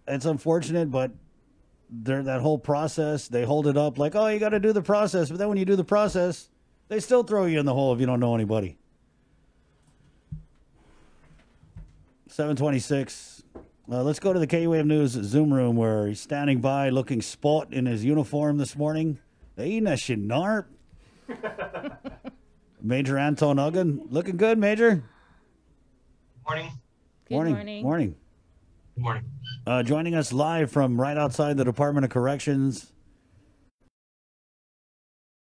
it's unfortunate, but that whole process, they hold it up like, oh, you got to do the process. But then when you do the process, they still throw you in the hole if you don't know anybody. 726. Let's go to the K-Wave News Zoom room where he's standing by looking spot in his uniform this morning. Aina Shinarp. Major Antone Aguon. Looking good, Major. Morning. Good morning. Morning. Good morning. Joining us live from right outside the Department of Corrections.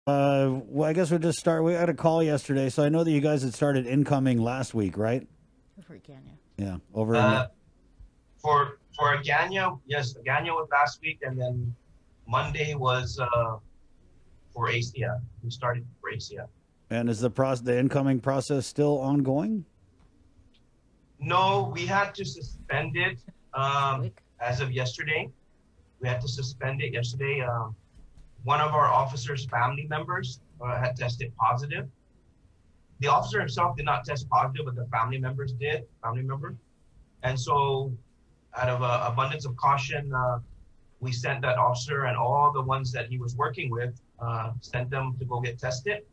Well, I guess we'll just start. We had a call yesterday, so I know that you guys had started incoming last week, right? For Kenya. Yeah, over. For Aganya, yes, Aganya was last week, and then Monday was for ACF. We started for ACF. And is the incoming process still ongoing? No, we had to suspend it as of yesterday. We had to suspend it yesterday. One of our officers' family members had tested positive. The officer himself did not test positive, but the family members did, And so out of abundance of caution, we sent that officer and all the ones that he was working with, sent them to go get tested.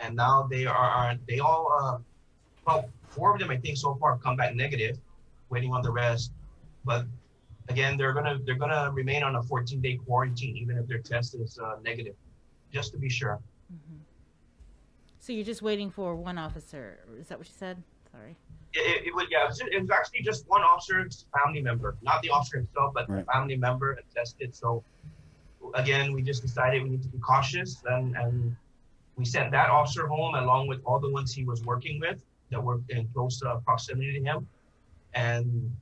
And now they all, well, 4 of them, I think so far have come back negative, waiting on the rest. But again, they're gonna remain on a 14-day quarantine, even if their test is negative, just to be sure. Mm-hmm. So you're just waiting for one officer. Is that what you said? Sorry. It was actually just one officer's family member, not the officer himself, but the family member had tested. So again, we just decided we need to be cautious, and we sent that officer home along with all the ones he was working with that were in close proximity to him. And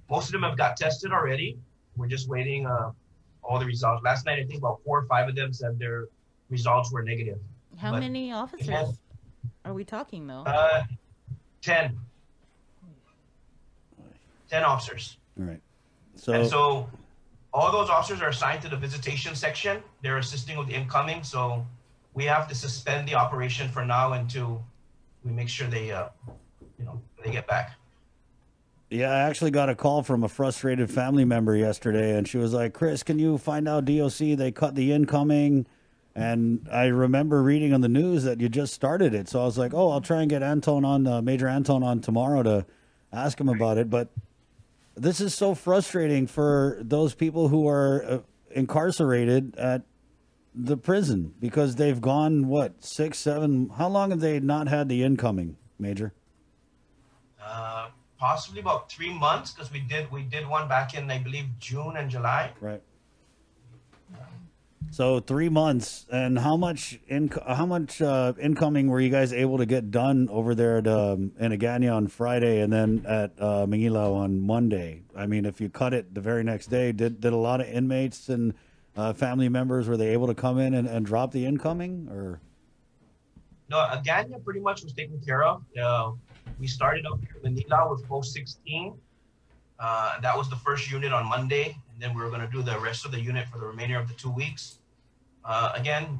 most of them have got tested already. We're just waiting all the results. Last night, I think about 4 or 5 of them said their results were negative. How many officers are we talking, though? 10. 10 officers. All right. So all those officers are assigned to the visitation section. They're assisting with the incoming. So we have to suspend the operation for now until we make sure they get back. Yeah, I actually got a call from a frustrated family member yesterday, and she was like, Chris, can you find out DOC? They cut the incoming. And I remember reading on the news that you just started it. So I was like, oh, I'll try and get Antone on, Major Antone on tomorrow to ask him about it. But this is so frustrating for those people who are incarcerated at the prison because they've gone, what, 6, 7? How long have they not had the incoming, Major? Possibly about 3 months, because we did one back in, I believe, June and July. Right. So 3 months, and how much incoming were you guys able to get done over there at in Aganya on Friday, and then at Manila on Monday? I mean, if you cut it the very next day, did a lot of inmates and family members, were they able to come in and drop the incoming, or? No, Aganya pretty much was taken care of. We started up here in Manila with post 16. That was the first unit on Monday, and then we were going to do the rest of the unit for the remainder of the 2 weeks. Again,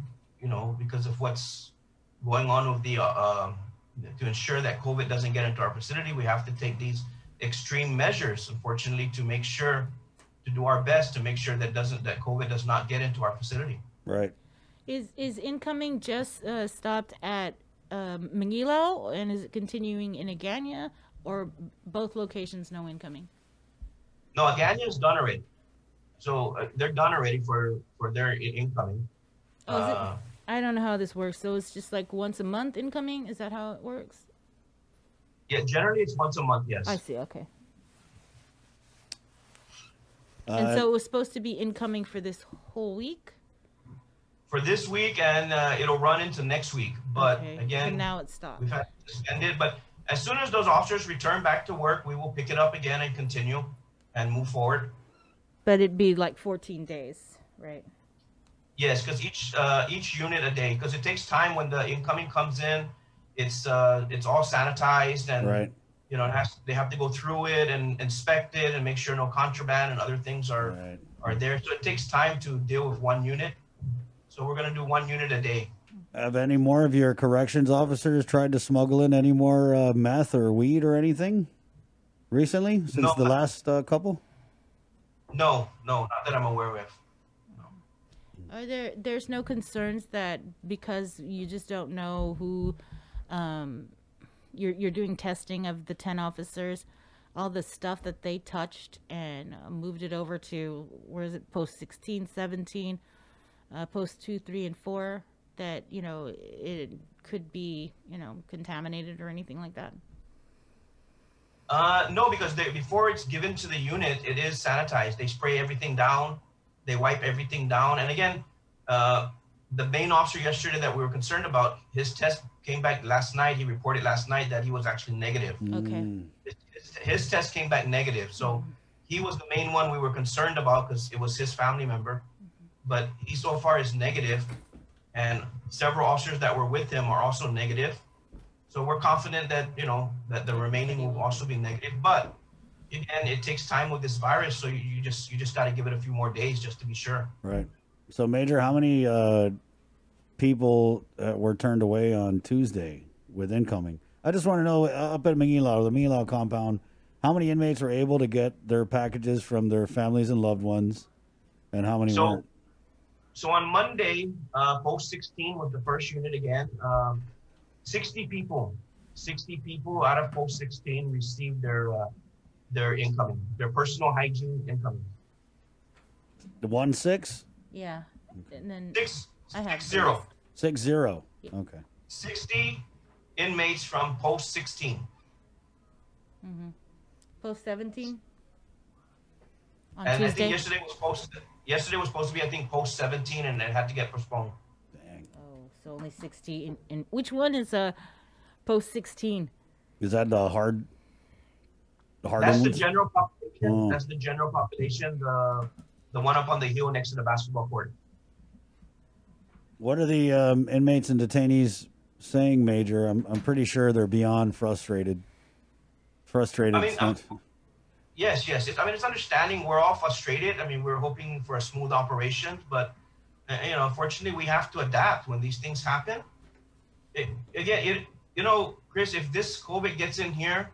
because of what's going on with the to ensure that COVID doesn't get into our facility, we have to take these extreme measures, unfortunately, to make sure to do our best to make sure that COVID does not get into our facility. Right. Is incoming just stopped at Manila, and is it continuing in Aganya, or both locations no incoming? No, Aganya is done already. So they're done already for their incoming. Oh, is it? I don't know how this works. So it's just like once a month incoming? Is that how it works? Yeah, generally it's once a month, yes. I see, okay. And so it was supposed to be incoming for this whole week? For this week, and it'll run into next week. But again, and now it's stopped. We've had to suspend it. But as soon as those officers return back to work, we will pick it up again and continue and move forward. But it'd be like 14 days, right? Yes, because each unit a day, because it takes time when the incoming comes in. It's all sanitized, and right. They have to go through it and inspect it and make sure no contraband and other things are there. So it takes time to deal with one unit. So we're going to do 1 unit a day. Have any more of your corrections officers tried to smuggle in any more meth or weed or anything recently since the last couple? No, not that I'm aware of. There's no concerns that because you just don't know who, um, you're doing testing of the 10 officers, all the stuff that they touched and moved it over to, where is it, post 16, 17, post 2, 3, and 4, that, it could be, contaminated or anything like that? No, because before it's given to the unit, it is sanitized. They spray everything down, they wipe everything down. And again, the main officer yesterday that we were concerned about, his test came back last night. He reported last night that he was actually negative. Okay. His test came back negative. So he was the main one we were concerned about because it was his family member. But he so far is negative, and several officers that were with him are also negative. So we're confident that, that the remaining will also be negative. But again, it takes time with this virus, so you just got to give it a few more days just to be sure. Right. So, Major, how many people were turned away on Tuesday with incoming? I just want to know, up at Manila, the Manila compound, how many inmates were able to get their packages from their families and loved ones, and how many weren't? So on Monday, post 16 was the first unit again. 60 people out of post 16 received their incoming, their personal hygiene incoming. The 1-6? Yeah. And then I have 6-0. 6-0. Okay. 60 inmates from post 16. Mm-hmm. Post 17 on and Tuesday. I think yesterday was supposed to be, I think, post 17, and it had to get postponed. Dang. Oh, so only 60 in which one is post 16? Is that the hard That's ones? the general population. Oh. That's the general population. The one up on the hill next to the basketball court. What are the inmates and detainees saying, Major? I'm pretty sure they're beyond frustrated. I mean, yes. It's understanding. We're all frustrated. I mean, we're hoping for a smooth operation, but unfortunately, we have to adapt when these things happen. Chris, if this COVID gets in here,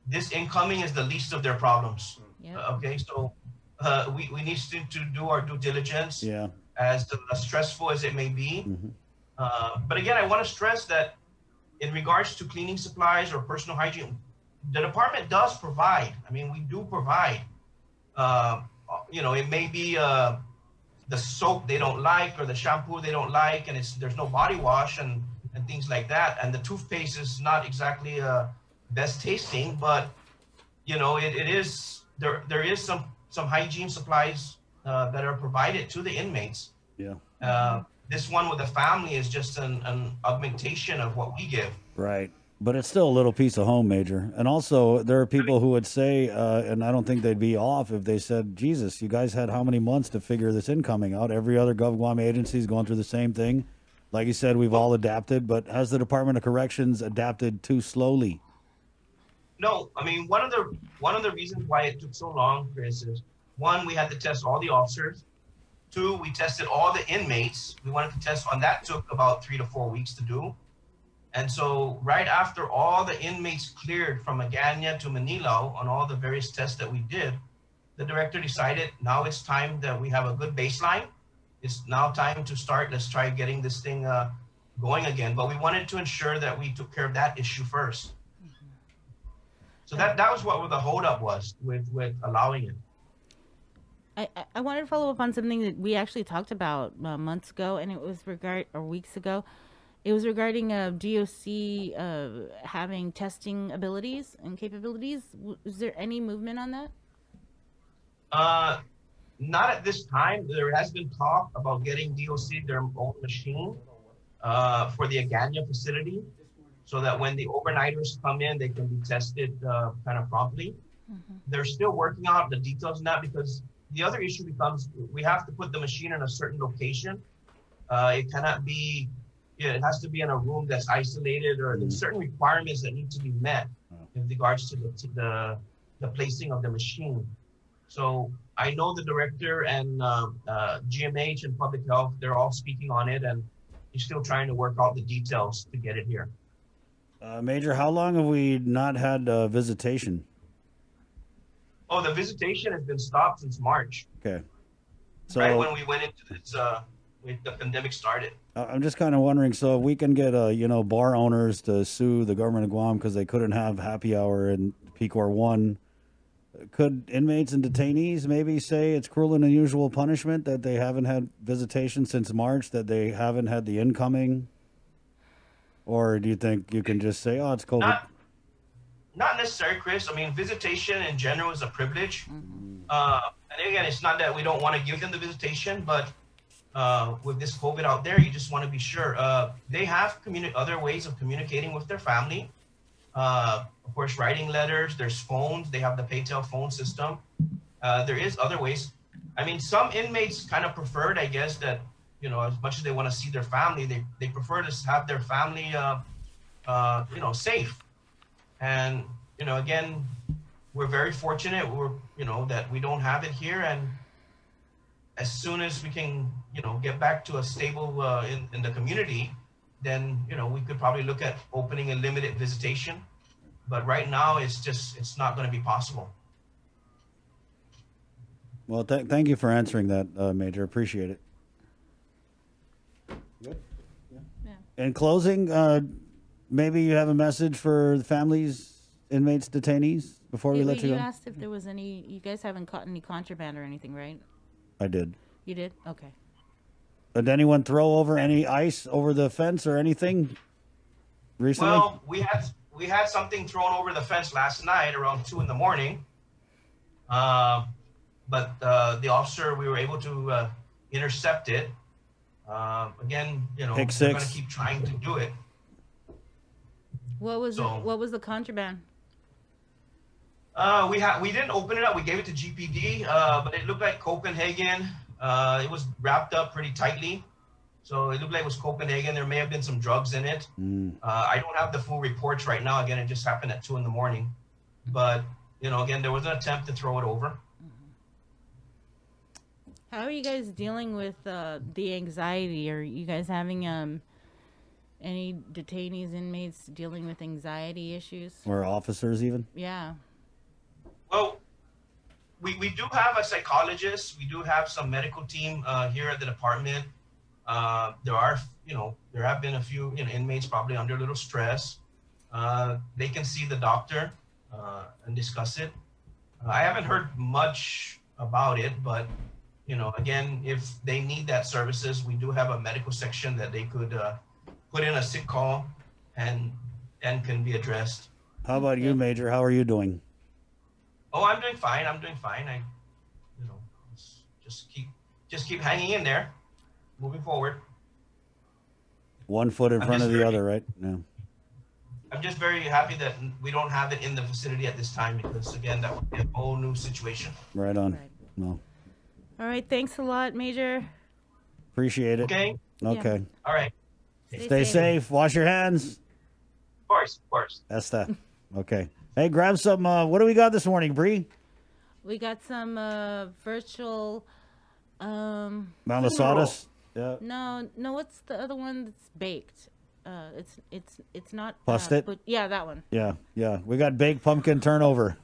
this incoming is the least of their problems. Yep. Okay, so we need to do our due diligence. Yeah. As stressful as it may be. Mm-hmm. But again, I want to stress that in regards to cleaning supplies or personal hygiene, the department does provide. I mean, we do provide. It may be the soap they don't like or the shampoo they don't like, and there's no body wash and things like that. And the toothpaste is not exactly best tasting, but it is there is some hygiene supplies that are provided to the inmates. Yeah. This one with the family is just an augmentation of what we give. Right. But it's still a little piece of home, Major. And also, there are people who would say, and I don't think they'd be off if they said, Jesus, you guys had how many months to figure this incoming out? Every other GovGuam agency is going through the same thing. Like you said, we've all adapted, but has the Department of Corrections adapted too slowly? No, I mean, one of the reasons why it took so long, Chris, is one, we had to test all the officers. Two, we tested all the inmates. We wanted to test on that, took about 3 to 4 weeks to do. And so right after all the inmates cleared from Agana to Manila on all the various tests that we did, the director decided now it's time that we have a good baseline. It's now time to start. Let's try getting this thing going again. But we wanted to ensure that we took care of that issue first. So that was what the holdup was with allowing it. I wanted to follow up on something that we actually talked about months ago, and it was weeks ago. It was regarding DOC having testing abilities and capabilities. Is there any movement on that? Not at this time. There has been talk about getting DOC their own machine for the Agana facility, so that when the overnighters come in, they can be tested kind of promptly. Mm-hmm. They're still working out the details on that, because the other issue becomes we have to put the machine in a certain location. It cannot be. It has to be in a room that's isolated, or there's certain requirements that need to be met in regards to the placing of the machine. So I know the director and GMH and public health, they're all speaking on it, and he's still trying to work out the details to get it here. Major, how long have we not had visitation? Oh, the visitation has been stopped since March, Okay. So right when we went into this, when the pandemic started. I'm just kind of wondering, so if we can get bar owners to sue the government of Guam because they couldn't have happy hour in Pecor 1, could inmates and detainees maybe say it's cruel and unusual punishment that they haven't had visitation since March, that they haven't had the incoming? Or do you think you can just say, oh, it's COVID? Not necessary, Chris. I mean, visitation in general is a privilege. And again, it's not that we don't want to give them the visitation, but with this COVID out there, you just want to be sure. They have other ways of communicating with their family. Of course, writing letters, there's phones, they have the Paytel phone system. There is other ways. I mean, some inmates kind of preferred, I guess, that, as much as they want to see their family, they prefer to have their family, safe. And, again, we're very fortunate, that we don't have it here. And as soon as we can, get back to a stable in the community, then, we could probably look at opening a limited visitation. But right now, it's not going to be possible. Well, thank you for answering that, Major. Appreciate it. Good. Yeah. In closing, maybe you have a message for the families, inmates, detainees before we let you go. You asked if there was any. You guys haven't caught any contraband or anything, right? I did. You did? Okay. Did anyone throw over any ice over the fence or anything recently? Well, we had something thrown over the fence last night around 2 a.m. But the officer, we were able to intercept it. Again, we're going to keep trying to do it. What was the contraband? We didn't open it up. We gave it to GPD, but it looked like Copenhagen. It was wrapped up pretty tightly, so it looked like it was Copenhagen. There may have been some drugs in it. I don't have the full reports right now. Again, it just happened at 2 a.m. But again, there was an attempt to throw it over. How are you guys dealing with the anxiety? Are you guys having any detainees, inmates dealing with anxiety issues? Or officers even? Yeah. Well, we do have a psychologist. We do have some medical team here at the department. There have been a few inmates probably under a little stress. They can see the doctor and discuss it. I haven't heard much about it, but again, if they need that services, we do have a medical section that they could put in a sick call and can be addressed. How about you, Major? How are you doing? Oh, I'm doing fine. I, just keep hanging in there, moving forward. One foot in front of the other, right? Yeah. I'm just very happy that we don't have it in the facility at this time because, again, that would be a whole new situation. Right on. Right. Well. All right. Thanks a lot, Major. Appreciate it. Okay. Okay. Yeah. All right. Stay safe. Wash your hands. Of course. That's that. Okay. Hey, grab some. What do we got this morning, Bree? We got some virtual. Malasadas. Yeah. No. What's the other one that's baked? It's not. Busted? But yeah, that one. Yeah. We got baked pumpkin turnover.